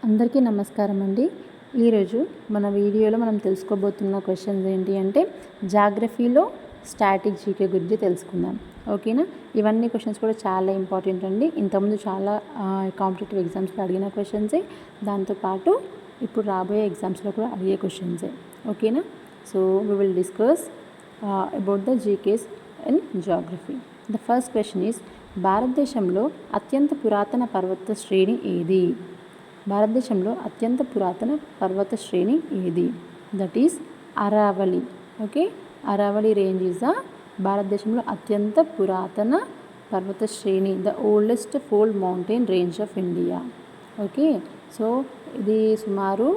అందరికీ నమస్కారం అండి. ఈరోజు మన వీడియోలో మనం తెలుసుకోబోతున్న క్వశ్చన్స్ ఏంటి అంటే జాగ్రఫీలో స్టాటిక్ జీకే గురించి తెలుసుకుందాం. ఓకేనా? ఇవన్నీ క్వశ్చన్స్ కూడా చాలా ఇంపార్టెంట్ అండి. ఇంతకుముందు చాలా కాంపిటేటివ్ ఎగ్జామ్స్లో అడిగిన క్వశ్చన్సే, దాంతోపాటు ఇప్పుడు రాబోయే ఎగ్జామ్స్లో కూడా అడిగే క్వశ్చన్సే. ఓకేనా? So we will discuss about the GKs in geography. The first question is భారతదేశంలో అత్యంత పురాతన పర్వత శ్రేణి ఏది? భారతదేశంలో అత్యంత పురాతన పర్వత శ్రేణి ఏది? That is Aravalli. Okay, Aravalli range is the భారతదేశంలో అత్యంత పురాతన పర్వత శ్రేణి, the oldest fold mountain range of India. Okay, so ఇది సుమారు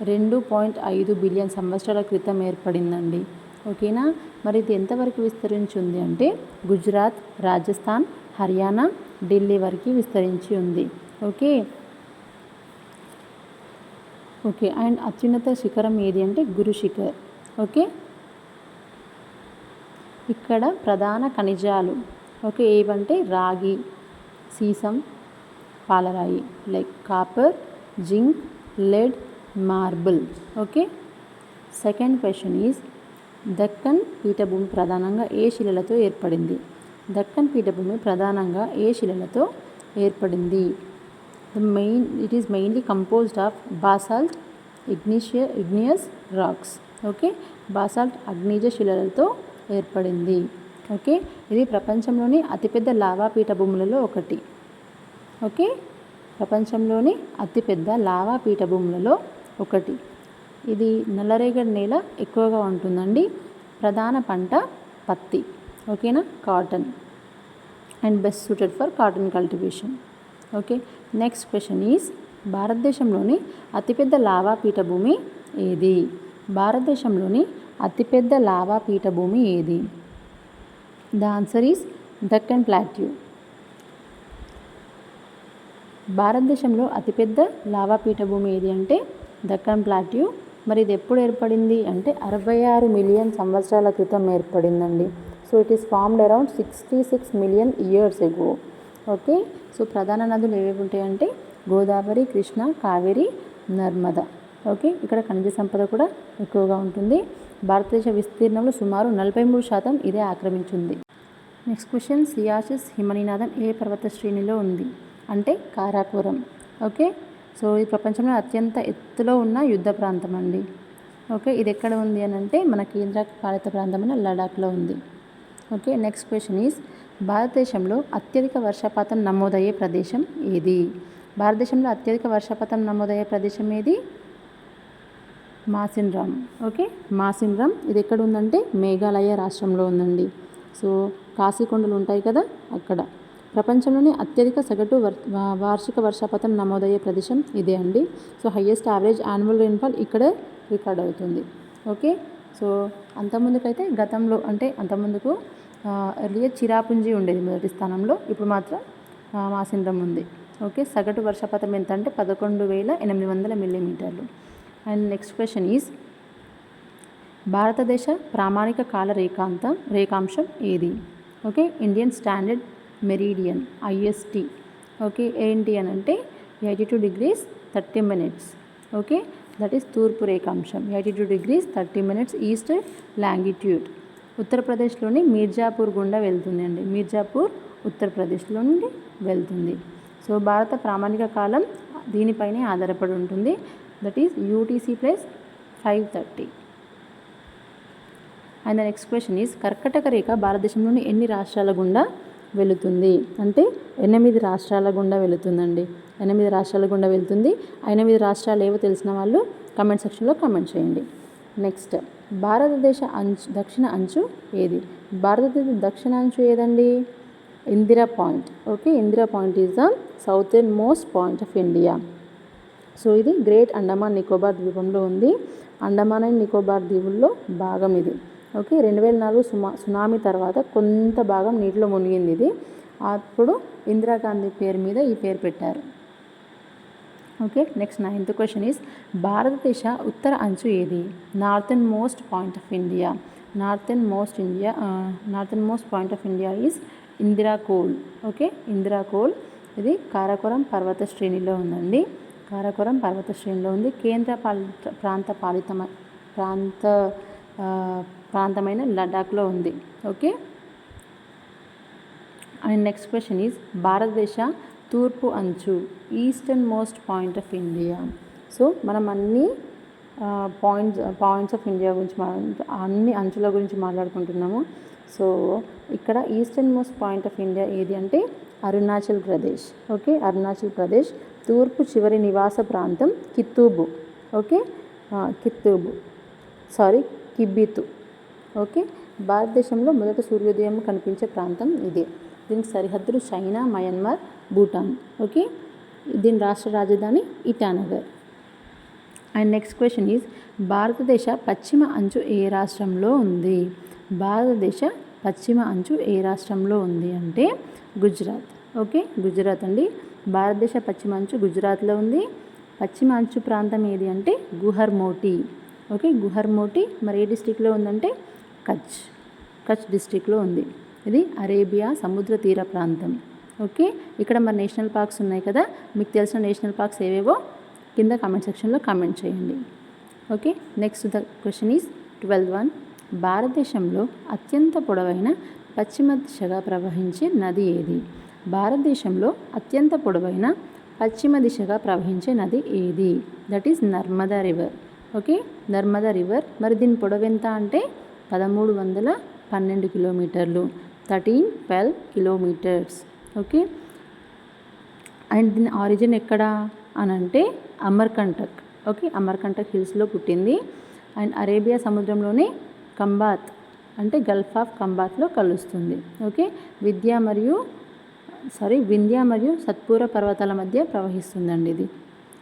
2.5 బిలియన్ సంవత్సరాల క్రితం ఏర్పడిందండి. ఓకేనా? మరి ఇది ఎంతవరకు విస్తరించి ఉంది అంటే గుజరాత్, రాజస్థాన్, హర్యానా, ఢిల్లీ వరకు విస్తరించి ఉంది. ఓకే ఓకే అండ్ అత్యున్నత శిఖరం ఏది అంటే గురు శిఖర్. ఓకే, ఇక్కడ ప్రధాన ఖనిజాలు ఓకే ఏవంటే రాగి, సీసం, పాలరాయి like copper, zinc, lead, marble. Okay, second question is Deccan పీఠభూమి ప్రధానంగా ఏ శిలలతో ఏర్పడింది? దక్కన్ పీఠభూమి ప్రధానంగా ఏ శిలలతో ఏర్పడింది? It is mainly composed of basalt, igneous rocks. Okay, basalt అగ్నిజ శిలలతో ఏర్పడింది. ఓకే, ఇది ప్రపంచంలోని అతిపెద్ద లావా పీఠభూములలో ఒకటి. ఓకే, ప్రపంచంలోని అతిపెద్ద లావా పీఠభూములలో ఒకటి. ఇది నల్లరేగడి నేల ఎక్కువగా ఉంటుందండి. ప్రధాన పంట పత్తి. ఓకేనా? Cotton and best suited for cotton cultivation. Okay, next question is భారతదేశంలోని అతిపెద్ద లావా పీఠభూమి ఏది? భారతదేశంలోని అతిపెద్ద లావా పీఠభూమి ఏది? The answer is Deccan plateau. భారతదేశంలో అతిపెద్ద లావా పీఠభూమి ఏది అంటే దక్కన్ ప్లాట్యూ. మరి ఇది ఎప్పుడు ఏర్పడింది అంటే 66 మిలియన్ సంవత్సరాల క్రితం ఏర్పడిందండి. So it is formed around 66 million years ago. Okay, so ప్రధాన నదులు ఏవేవి ఉంటాయంటే గోదావరి, కృష్ణ, కావేరి, నర్మదా. ఓకే, ఇక్కడ ఖనిజ సంపద కూడా ఎక్కువగా ఉంటుంది. భారతదేశ విస్తీర్ణంలో సుమారు 43% ఇదే ఆక్రమించింది. నెక్స్ట్ క్వశ్చన్, సియాచిన్ హిమనీనాథం ఏ పర్వత శ్రేణిలో ఉంది అంటే కారాకోరం. ఓకే, సో ఇది ప్రపంచంలో అత్యంత ఎత్తులో ఉన్న యుద్ధ ప్రాంతం అండి. ఓకే, ఇది ఎక్కడ ఉంది అని అంటే మన కేంద్ర పాలిత ప్రాంతమైన లడాఖ్లో ఉంది. ఓకే, నెక్స్ట్ క్వశ్చన్ ఈజ్ భారతదేశంలో అత్యధిక వర్షపాతం నమోదయ్యే ప్రదేశం ఏది? భారతదేశంలో అత్యధిక వర్షపాతం నమోదయ్యే ప్రదేశం ఏది? మాసిన్రామ్. ఓకే, మాసిన్రామ్ ఇది ఎక్కడ ఉందంటే మేఘాలయ రాష్ట్రంలో ఉందండి. సో కాశీకొండలు ఉంటాయి కదా అక్కడ. ప్రపంచంలోనే అత్యధిక సగటు వార్షిక వర్షపాతం నమోదయ్యే ప్రదేశం ఇదే అండి. So highest average annual rainfall ఇక్కడే రికార్డ్ అవుతుంది. ఓకే, సో అంతకుముందుకైతే గతంలో అంటే అంతకుముందుకు ఎర్లియర్ చిరాపుంజి ఉండేది మొదటి స్థానంలో, ఇప్పుడు మాత్రం మాసిన్రామ్ ఉంది. ఓకే, సగటు వర్షపాతం ఎంత అంటే 11,800 మిల్లీమీటర్లు. అండ్ నెక్స్ట్ క్వశ్చన్ ఈజ్ భారతదేశ ప్రామాణిక కాల రేఖాంశం ఏది? Okay, Indian standard meridian IST. Okay, ఏంటి అని అంటే 82 degrees 30 minutes. Okay, that is తూర్పు రేఖాంశం. 82 degrees 30 minutes ఈస్ట్ లాంగిట్యూడ్. ఉత్తరప్రదేశ్లోని మీర్జాపూర్ గుండా వెళ్తుంది అండి. మీర్జాపూర్ ఉత్తరప్రదేశ్లో నుండి వెళ్తుంది. సో భారత ప్రామాణిక కాలం దీనిపైనే ఆధారపడి ఉంటుంది. That is UTC + 530. And the next question is కర్కటక రేఖ భారతదేశంలోని ఎన్ని రాష్ట్రాల గుండా వెళుతుంది అంటే 8 రాష్ట్రాల గుండా వెళుతుందండి. 8 రాష్ట్రాల గుండా వెళ్తుంది. 8 రాష్ట్రాలు ఏవో తెలిసిన వాళ్ళు కమెంట్ సెక్షన్లో కమెంట్ చేయండి. నెక్స్ట్, భారతదేశ దక్షిణ అంచు ఏది? భారతదేశ దక్షిణ అంచు ఏదండి? Indira point. Okay, Indira point is the southern most point of India. So ఇది గ్రేట్ అండమాన్ నికోబార్ ద్వీపంలో ఉంది. అండమాన్ అండ్ నికోబార్ దీవుల్లో భాగం ఇది. ఓకే, 2004 సునామీ తర్వాత కొంత భాగం నీటిలో మునిగింది ఇది. అప్పుడు ఇందిరాగాంధీ పేరు మీద ఈ పేరు పెట్టారు. Okay, next 9th question is భారతదేశ ఉత్తర అంచు ఏది? Northern most point of India. Northern most point of India is Indira coal. Okay, Indira coal ఇది కారాకోరం పర్వత శ్రేణిలో ఉందండి. కారాకోరం పర్వత శ్రేణిలో ఉంది. కేంద్ర ప్రాంతమైన లడాఖ్లో ఉంది. Okay. And next question is భారతదేశ తూర్పు అంచు, eastern most point of India. So మనం అన్ని పాయింట్స్ ఆఫ్ ఇండియా గురించి అన్ని అంచుల గురించి మాట్లాడుకుంటున్నాము. సో ఇక్కడ eastern most point of India ఏది అంటే అరుణాచల్ ప్రదేశ్. ఓకే, అరుణాచల్ ప్రదేశ్ తూర్పు చివరి నివాస ప్రాంతం కిబ్బితు. ఓకే, కిబ్బితు. ఓకే, భారతదేశంలో మొదట సూర్యోదయం కనిపించే ప్రాంతం ఇదే. దీనికి సరిహద్దులు చైనా, మయన్మార్, భూటాన్. ఓకే, దీని రాష్ట్ర రాజధాని Itanagar. And next question is భారతదేశ పశ్చిమ అంచు ఏ రాష్ట్రంలో ఉంది? భారతదేశ పశ్చిమ అంచు ఏ రాష్ట్రంలో ఉంది అంటే గుజరాత్. ఓకే, గుజరాత్ అండి. భారతదేశ పశ్చిమ అంచు గుజరాత్లో ఉంది. పశ్చిమ అంచు ప్రాంతం ఏది అంటే గుహర్మోటి. ఓకే, గుహర్మోటి మరి ఏ డిస్టిక్లో ఉందంటే కచ్ డిస్టిక్లో ఉంది. ఇది అరేబియా సముద్ర తీర ప్రాంతం. ఓకే, ఇక్కడ మరి నేషనల్ పార్క్స్ ఉన్నాయి కదా, మీకు తెలిసిన నేషనల్ పార్క్స్ ఏవేవో కింద కామెంట్ సెక్షన్లో కామెంట్ చేయండి. Okay, next the question is 12 భారతదేశంలో అత్యంత పొడవైన పశ్చిమ దిశగా ప్రవహించే నది ఏది? భారతదేశంలో అత్యంత పొడవైన పశ్చిమ దిశగా ప్రవహించే నది ఏది? That is Narmada river. Okay, Narmada river. మరి దీని పొడవు ఎంత అంటే 1312 కిలోమీటర్లు, 1312 కిలోమీటర్స్. ఓకే, అండ్ దీని ఆరిజిన్ ఎక్కడ అని అంటే అమర్కంటక్. ఓకే, అమర్కంటక్ హిల్స్లో పుట్టింది. అండ్ అరేబియా సముద్రంలోనే కంబాత్ అంటే గల్ఫ్ ఆఫ్ కంబాత్లో కలుస్తుంది. ఓకే, వింధ్య మరియు సత్పురా పర్వతాల మధ్య ప్రవహిస్తుందండి ఇది.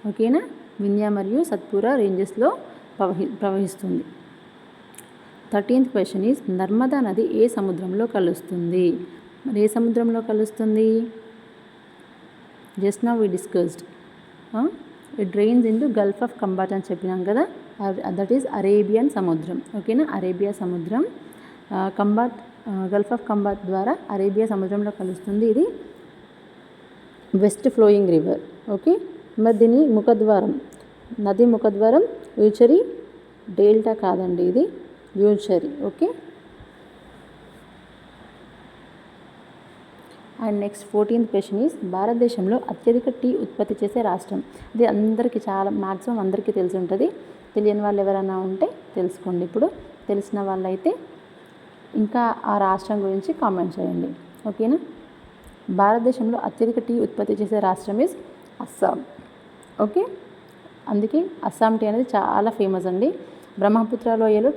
ఓకేనా, వింధ్య మరియు సత్పురా రేంజెస్లో ప్రవహిస్తుంది. 13th క్వశ్చన్ ఈజ్ నర్మదా నది ఏ సముద్రంలో కలుస్తుంది? మరి ఏ సముద్రంలో కలుస్తుంది? Just now we discussed it drains into gulf of Khambhat అని చెప్పినాం కదా, దట్ ఈస్ అరేబియన్ సముద్రం. ఓకేనా, అరేబియా సముద్రం గల్ఫ్ ఆఫ్ కంబాట్ ద్వారా అరేబియా సముద్రంలో కలుస్తుంది. ఇది వెస్ట్ ఫ్లోయింగ్ రివర్. ఓకే, మరి దీని నది ముఖద్వారం యూచరి డెల్టా కాదండి, ఇది estuary. Okay, and next 14th question is భారతదేశంలో అత్యధిక టీ ఉత్పత్తి చేసే రాష్ట్రం. ఇది అందరికీ మ్యాక్సిమం అందరికీ తెలిసి ఉంటుంది. తెలియని వాళ్ళు ఎవరైనా ఉంటే తెలుసుకోండి. ఇప్పుడు తెలిసిన వాళ్ళైతే ఇంకా ఆ రాష్ట్రం గురించి కామెంట్ చేయండి. ఓకేనా, భారతదేశంలో అత్యధిక టీ ఉత్పత్తి చేసే రాష్ట్రం ఈజ్ అస్సాం. ఓకే, అందుకే అస్సాం టీ అనేది చాలా ఫేమస్ అండి. బ్రహ్మపుత్ర లోయలో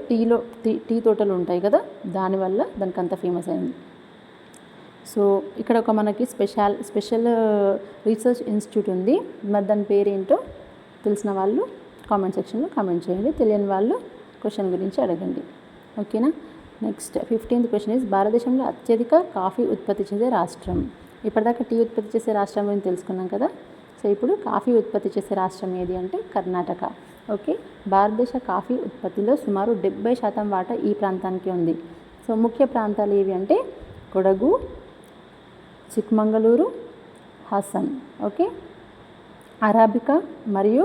టీ తోటలు ఉంటాయి కదా, దానివల్ల దానికి అంత ఫేమస్ అయింది. సో ఇక్కడ ఒక మనకి స్పెషల్ రీసెర్చ్ ఇన్స్టిట్యూట్ ఉంది. మరి దాని పేరేంటో తెలిసిన వాళ్ళు కామెంట్ సెక్షన్లో కామెంట్ చేయండి. తెలియని వాళ్ళు క్వశ్చన్ గురించి అడగండి. ఓకేనా, నెక్స్ట్ 15th క్వశ్చన్ ఈజ్ భారతదేశంలో అత్యధిక కాఫీ ఉత్పత్తి చేసే రాష్ట్రం. ఇప్పటిదాకా టీ ఉత్పత్తి చేసే రాష్ట్రం గురించి తెలుసుకున్నాం కదా. సో ఇప్పుడు కాఫీ ఉత్పత్తి చేసే రాష్ట్రం ఏది అంటే కర్ణాటక. ఓకే, భారతదేశ కాఫీ ఉత్పత్తిలో సుమారు 70% వాటా ఈ ప్రాంతానికి ఉంది. సో ముఖ్య ప్రాంతాలు ఏవి అంటే కొడగు, చిక్మంగళూరు, హాసన్. ఓకే, అరాబికా మరియు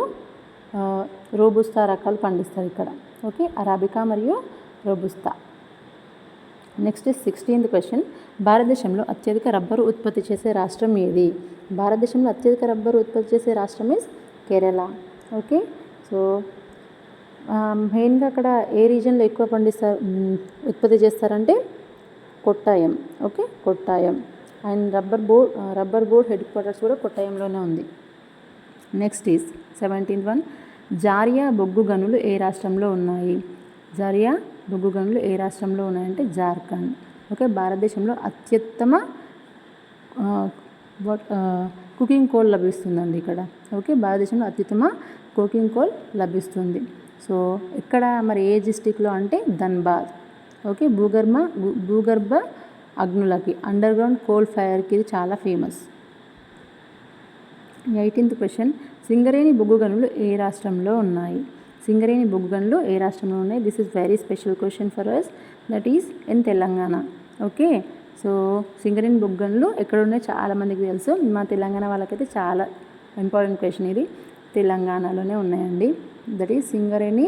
రోబుస్తా రకాలు పండిస్తారు ఇక్కడ. ఓకే, అరాబికా మరియు రోబుస్తా. నెక్స్ట్ 16th క్వశ్చన్ భారతదేశంలో అత్యధిక రబ్బరు ఉత్పత్తి చేసే రాష్ట్రం ఏది? భారతదేశంలో అత్యధిక రబ్బరు ఉత్పత్తి చేసే రాష్ట్రం ఇస్ కేరళ. ఓకే, సో మెయిన్గా అక్కడ ఏ రీజన్లో ఎక్కువ ఉత్పత్తి చేస్తారంటే Kottayam. Okay, Kottayam. And rubber board head quarters కూడా కొట్టాయంలోనే ఉంది. నెక్స్ట్ ఈజ్ 17th జారియా బొగ్గు గనులు ఏ రాష్ట్రంలో ఉన్నాయి? జారియా బొగ్గు గనులు ఏ రాష్ట్రంలో ఉన్నాయంటే జార్ఖండ్. ఓకే, భారతదేశంలో అత్యుత్తమ కుకింగ్ కోల్ లభిస్తుందండి ఇక్కడ. ఓకే, భారతదేశంలో అత్యుత్తమ కుకింగ్ కోల్ లభిస్తుంది. సో ఇక్కడ మరి ఏ డిస్టిక్లో అంటే ధన్బాద్. ఓకే, భూగర్భ అగ్నులకి అండర్గ్రౌండ్ కోల్ ఫైర్కి ఇది చాలా ఫేమస్. 18th క్వశ్చన్ సింగరేణి బొగ్గు గనులు ఏ రాష్ట్రంలో ఉన్నాయి? సింగరేణి బొగ్గు గనులు ఏ రాష్ట్రంలో ఉన్నాయి? This is very special question for us, that is in Telangana. Okay, so Singareni బొగ్గు గనులు ఎక్కడ ఉన్నాయి చాలామందికి తెలుసు, మా తెలంగాణ వాళ్ళకైతే చాలా ఇంపార్టెంట్ క్వశ్చన్ ఇది. తెలంగాణలోనే ఉన్నాయండి. That is Singareni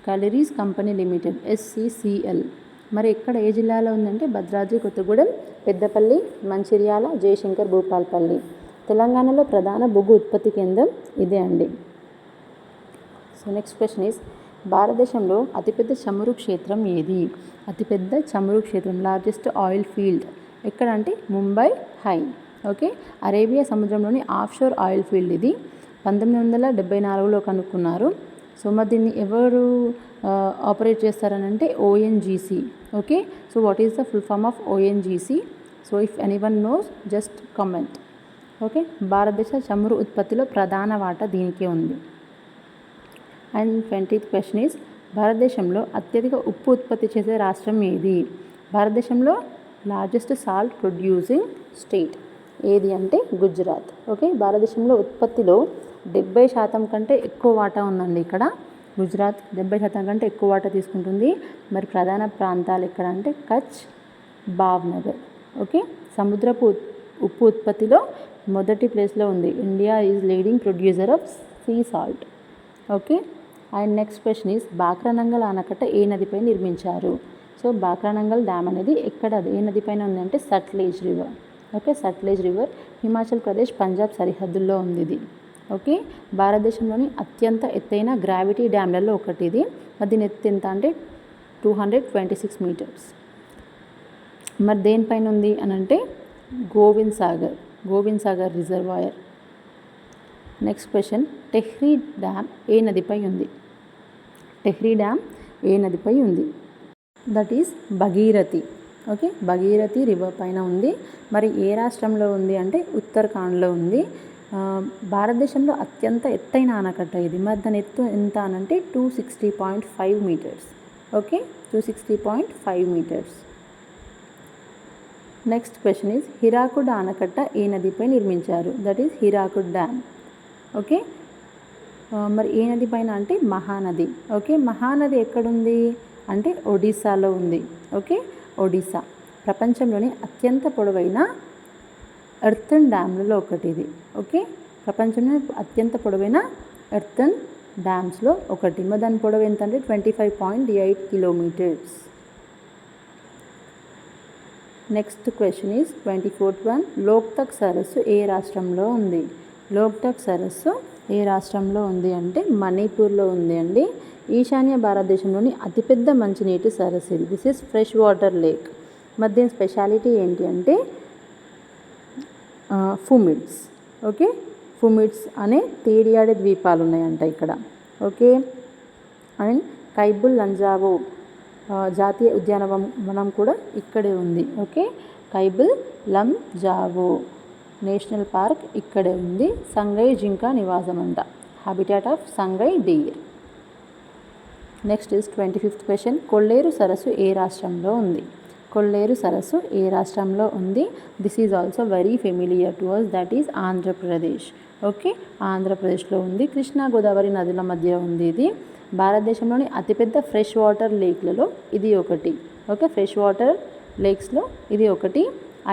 calories company limited, SCCL. మరి ఎక్కడ ఏ జిల్లాలో ఉందంటే భద్రాద్రి కొత్తగూడెం, పెద్దపల్లి, మంచిర్యాల, జయశంకర్ భూపాల్పల్లి. తెలంగాణలో ప్రధాన బొగ్గు ఉత్పత్తి కేంద్రం ఇదే అండి. సో నెక్స్ట్ క్వశ్చన్ ఈస్, భారతదేశంలో అతిపెద్ద చమురు క్షేత్రం ఏది? అతిపెద్ద చమురు క్షేత్రం, లార్జెస్ట్ ఆయిల్ ఫీల్డ్ ఎక్కడ అంటే ముంబై హై. ఓకే, అరేబియా సముద్రంలోని ఆఫ్షోర్ ఆయిల్ ఫీల్డ్ ఇది. 1974లో కనుక్కున్నారు. సో మరి దీన్ని ఎవరు ఆపరేట్ చేస్తారని అంటే ONGC. Okay, so what is the full form of ONGC? So if anyone knows just comment. Okay, భారతదేశ చమురు ఉత్పత్తిలో ప్రధాన వాటా దీనికే ఉంది. అండ్ 20th క్వశ్చన్ ఈస్, భారతదేశంలో అత్యధిక ఉప్పు ఉత్పత్తి చేసే రాష్ట్రం ఏది? భారతదేశంలో లార్జెస్ట్ సాల్ట్ ప్రొడ్యూసింగ్ స్టేట్ ఏది అంటే గుజరాత్. ఓకే, భారతదేశంలో ఉత్పత్తిలో 70% కంటే ఎక్కువ వాటా ఉందండి ఇక్కడ. గుజరాత్ 70% కంటే ఎక్కువ వాటా తీసుకుంటుంది. మరి ప్రధాన ప్రాంతాలు ఎక్కడ అంటే కచ్, భావ్నగర్. ఓకే, సముద్రపు ఉప్పు ఉత్పత్తిలో మొదటి ప్లేస్లో ఉంది. India is leading producer of sea salt. Okay, and next question is, Bhakra Nangal ఆనకట్ట ఏ నదిపై నిర్మించారు? సో బాక్రానంగల్ డ్యామ్ అనేది ఎక్కడ, ఏ నదిపైన ఉంది అంటే Sutlej river. Okay, Sutlej river Himachal Pradesh, Punjab సరిహద్దుల్లో ఉంది ఇది. ఓకే, భారతదేశంలోని అత్యంత ఎత్తైన గ్రావిటీ డ్యామ్లలో ఒకటి ఇది. మరి దీని ఎత్తు ఎంత అంటే 226 మీటర్స్. మరి దేనిపైన ఉంది అని అంటే Govind Sagar reservoir. Next question, Tehri dam ఏ నదిపై ఉంది? టెహ్రీ డ్యామ్ ఏ నదిపై ఉంది? That is Bhagirathi. Okay, Bhagirathi river పైన ఉంది. మరి ఏ రాష్ట్రంలో ఉంది అంటే ఉత్తరాఖండ్లో ఉంది. భారతదేశంలో అత్యంత ఎత్తైన ఆనకట్ట ఇది. మరి దాని ఎత్తు ఎంత అనంటే 260.5 meters. Okay, 260.5 meters. Next question is, Hirakud ఆనకట్ట ఏ నదిపై నిర్మించారు? That is Hirakud dam. Okay, మరి ఏ నది పైన అంటే మహానది. ఓకే, మహానది ఎక్కడుంది అంటే ఒడిస్సాలో ఉంది. ఓకే, ఒడిస్సా ప్రపంచంలోని అత్యంత పొడవైన ఎర్తన్ డ్యామ్లలో ఒకటి ఇది. ఓకే, ప్రపంచంలో అత్యంత పొడవైన ఎర్తన్ డ్యామ్స్లో ఒకటి. మరి దాని పొడవు ఎంత అంటే 25.8 kilometres. Next question is 24th one, Loktak సరస్సు ఏ రాష్ట్రంలో ఉంది? లోక్తక్ సరస్సు ఏ రాష్ట్రంలో ఉంది అంటే మణిపూర్లో ఉంది అండి. ఈశాన్య భారతదేశంలోని అతిపెద్ద మంచినీటి సరస్సు ఇది. This is fresh water lake. మరి దీని స్పెషాలిటీ ఏంటి అంటే ఫుమిడ్స్. ఓకే, ఫుమిడ్స్ అనే తేలియాడే ద్వీపాలు ఉన్నాయంట ఇక్కడ. ఓకే, అండ్ కైబుల్ లంజావో జాతీయ ఉద్యానవనం కూడా ఇక్కడే ఉంది. ఓకే, కైబుల్ లంజావో నేషనల్ పార్క్ ఇక్కడే ఉంది. సంగై జింక నివాసం అంట, habitat of Sangai Deere. Next is 25th question, కొల్లేరు సరస్సు ఏ రాష్ట్రంలో ఉంది? కొల్లేరు సరస్సు ఏ రాష్ట్రంలో ఉంది? This is also very familiar to us, that is Andhra Pradesh. Okay, ఆంధ్రప్రదేశ్లో ఉంది. కృష్ణా గోదావరి నదుల మధ్య ఉంది ఇది. భారతదేశంలోని అతిపెద్ద ఫ్రెష్ వాటర్ లేక్లలో ఇది ఒకటి. ఓకే, ఫ్రెష్ వాటర్ లేక్స్లో ఇది ఒకటి.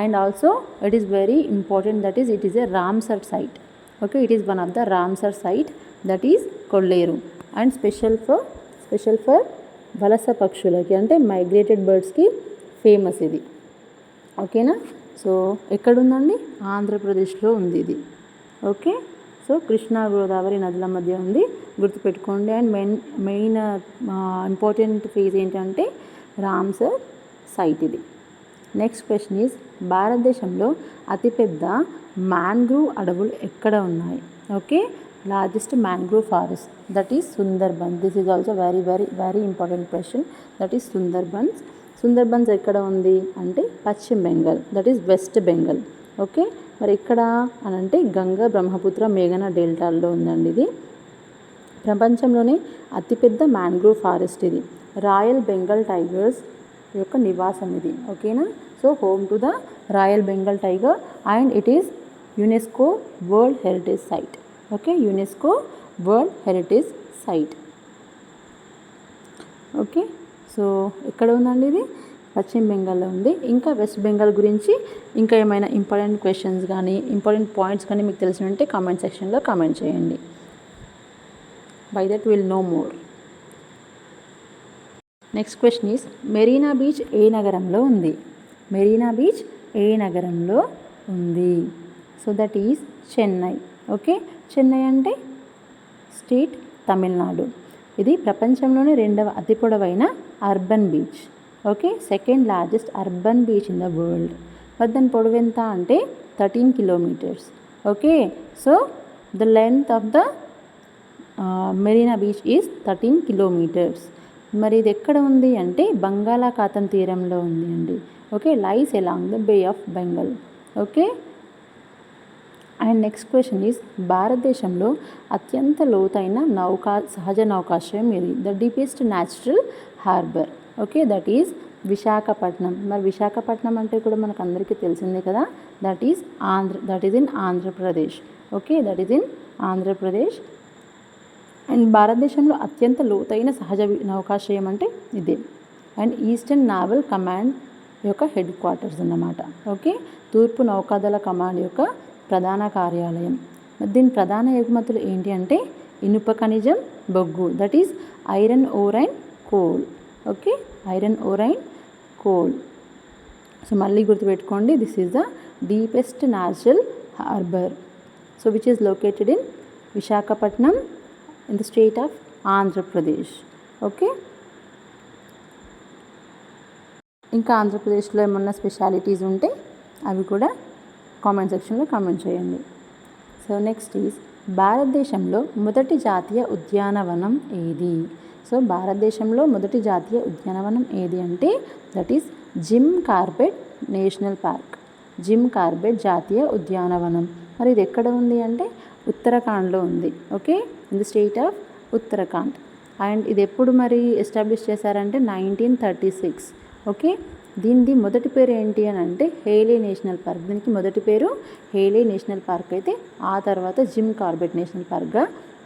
And also it is very important, that is it is a Ramsar site. Okay, it is one of the Ramsar site, that is Kolleru. And special for వలస పక్షులకి అంటే migrated బర్డ్స్కి famous ఇది. ఓకేనా, so ఎక్కడుందండి? ఆంధ్రప్రదేశ్లో ఉంది ఇది. ఓకే, సో కృష్ణా గోదావరి నదుల మధ్య ఉంది, గుర్తుపెట్టుకోండి. అండ్ మెయిన్ ఇంపార్టెంట్ ఫేజ్ ఏంటంటే రామ్సర్ సైట్ ఇది. నెక్స్ట్ క్వశ్చన్ ఈజ్, భారతదేశంలో అతిపెద్ద మ్యాంగ్రూవ్ అడవులు ఎక్కడ ఉన్నాయి? Okay, largest mangrove forest that is Sundarbans. This is also very very very important question, that is Sundarbans. Sundarbans ఎక్కడ ఉంది అంటే పశ్చిమ Bengal, that is west Bengal. Okay, మరి ఎక్కడ అని అంటే గంగా, బ్రహ్మపుత్ర, మేఘనా డెల్టాల్లో ఉందండి ఇది. ప్రపంచంలోనే అతిపెద్ద మ్యాంగ్రూవ్ ఫారెస్ట్ ఇది. రాయల్ బెంగాల్ టైగర్స్ యొక్క నివాసం ఇది. ఓకేనా, so home to the royal Bengal tiger and it is UNESCO world heritage site. Okay, UNESCO world heritage site. Okay, so ఎక్కడ ఉందండి ఇది? పశ్చిమ బెంగాల్లో ఉంది. ఇంకా వెస్ట్ బెంగాల్ గురించి ఇంకా ఏమైనా ఇంపార్టెంట్ క్వశ్చన్స్ కానీ ఇంపార్టెంట్ పాయింట్స్ కానీ మీకు తెలిసినట్టే కామెంట్ సెక్షన్లో కామెంట్ చేయండి. By that we will know more. Next question is Marina beach ఏ నగరంలో ఉంది? మెరీనా బీచ్ ఏ నగరంలో ఉంది? So that is Chennai. Okay, Chennai అంటే స్టేట్ తమిళనాడు. ఇది ప్రపంచంలోనే 2వ అతి పొడవైన urban beach. Okay, second largest urban beach in the world. మరి దాని పొడవు ఎంత అంటే 13 kilometres. Okay, so the length of the Marina beach is 13 kilometers. మరి ఇది ఎక్కడ ఉంది అంటే బంగాళాఖాతం తీరంలో ఉంది అండి. Okay, lies along the bay of Bengal. Okay, and next question is భారతదేశంలో అత్యంత లోతైన సహజ నౌకాశ్రయం ఇది. The deepest natural harbour. Okay, that is Visakhapatnam. మరి విశాఖపట్నం అంటే కూడా మనకు అందరికీ తెలిసిందే కదా, that is in Andhra Pradesh. Okay, that is in Andhra Pradesh. And భారతదేశంలో అత్యంత లోతైన సహజ నౌకాశ్రయం అంటే ఇదే. అండ్ ఈస్టర్న్ నావల్ కమాండ్ యొక్క హెడ్ క్వార్టర్స్ అన్నమాట. ఓకే, తూర్పు నౌకాదళ కమాండ్ యొక్క ప్రధాన కార్యాలయం. దీని ప్రధాన ఎగుమతులు ఏంటి అంటే ఇనుప ఖనిజం, బొగ్గు, that is iron ore and coal. Okay, iron ore and coal. So మళ్ళీ గుర్తుపెట్టుకోండి, this is the deepest natural harbour. So which is located in Visakhapatnam in the state of Andhra Pradesh. Okay, ఇంకా ఆంధ్రప్రదేశ్లో ఏమన్నా స్పెషాలిటీస్ ఉంటే అవి కూడా comment సెక్షన్లో comment చేయండి. సో నెక్స్ట్ ఈజ్ భారతదేశంలో మొదటి జాతీయ ఉద్యానవనం ఏది? సో భారతదేశంలో మొదటి జాతీయ ఉద్యానవనం ఏది అంటే that is Jim Corbett national park. Jim Corbett జాతీయ ఉద్యానవనం. మరి ఇది ఎక్కడ ఉంది అంటే ఉత్తరాఖండ్లో ఉంది. Okay, in the state of Uttarakhand. And ఇది ఎప్పుడు మరి ఎస్టాబ్లిష్ చేశారంటే 1936. ఓకే, దీనిది మొదటి పేరు ఏంటి అని అంటే హేలీ నేషనల్ పార్క్. దీనికి మొదటి పేరు హేలీ నేషనల్ పార్క్ అయితే ఆ తర్వాత జిమ్ కార్బెట్ నేషనల్ పార్క్గా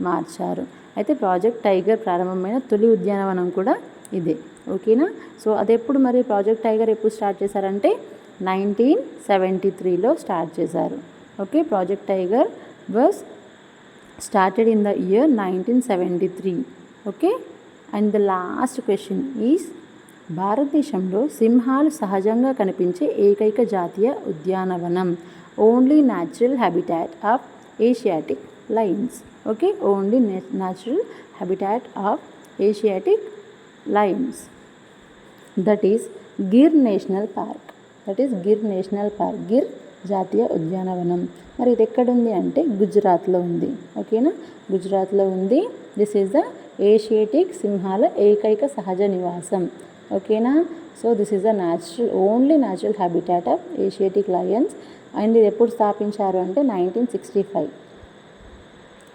మార్చారు. అయితే ప్రాజెక్ట్ టైగర్ ప్రారంభమైన తొలి ఉద్యానవనం కూడా ఇదే. ఓకేనా, సో అది ఎప్పుడు మరి ప్రాజెక్ట్ టైగర్ ఎప్పుడు స్టార్ట్ చేశారంటే 1973లో స్టార్ట్ చేశారు. Okay, project tiger was started in the year 1973. Okay, and the last question is భారతదేశంలో సింహాలు సహజంగా కనిపించే ఏకైక జాతీయ ఉద్యానవనం. Only natural habitat of Asiatic Lions. Okay, only natural habitat of Asiatic Lions. That is Gir national park. That is Gir national park, Gir జాతీయ ఉద్యానవనం. మరి ఇది ఎక్కడుంది అంటే గుజరాత్లో ఉంది. ఓకేనా, గుజరాత్లో ఉంది. దిస్ ఈజ్ ద ఏషియాటిక్ సింహాల ఏకైక సహజ నివాసం. ఓకేనా, so this is the only natural habitat of Asiatic lions. And ఇది ఎప్పుడు స్థాపించారు అంటే 1965.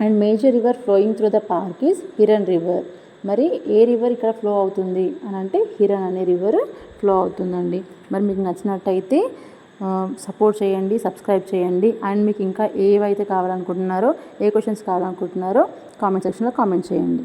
And major river flowing through the park is Hiran river. మరి ఏ రివర్ ఇక్కడ ఫ్లో అవుతుంది అని అంటే హిరన్ అనే రివర్ ఫ్లో అవుతుందండి. మరి మీకు నచ్చినట్టయితే సపోర్ట్ చేయండి, సబ్స్క్రైబ్ చేయండి. అండ్ మీకు ఇంకా ఏవైతే కావాలనుకుంటున్నారో, ఏ క్వశ్చన్స్ కావాలనుకుంటున్నారో కామెంట్ సెక్షన్లో కామెంట్ చేయండి.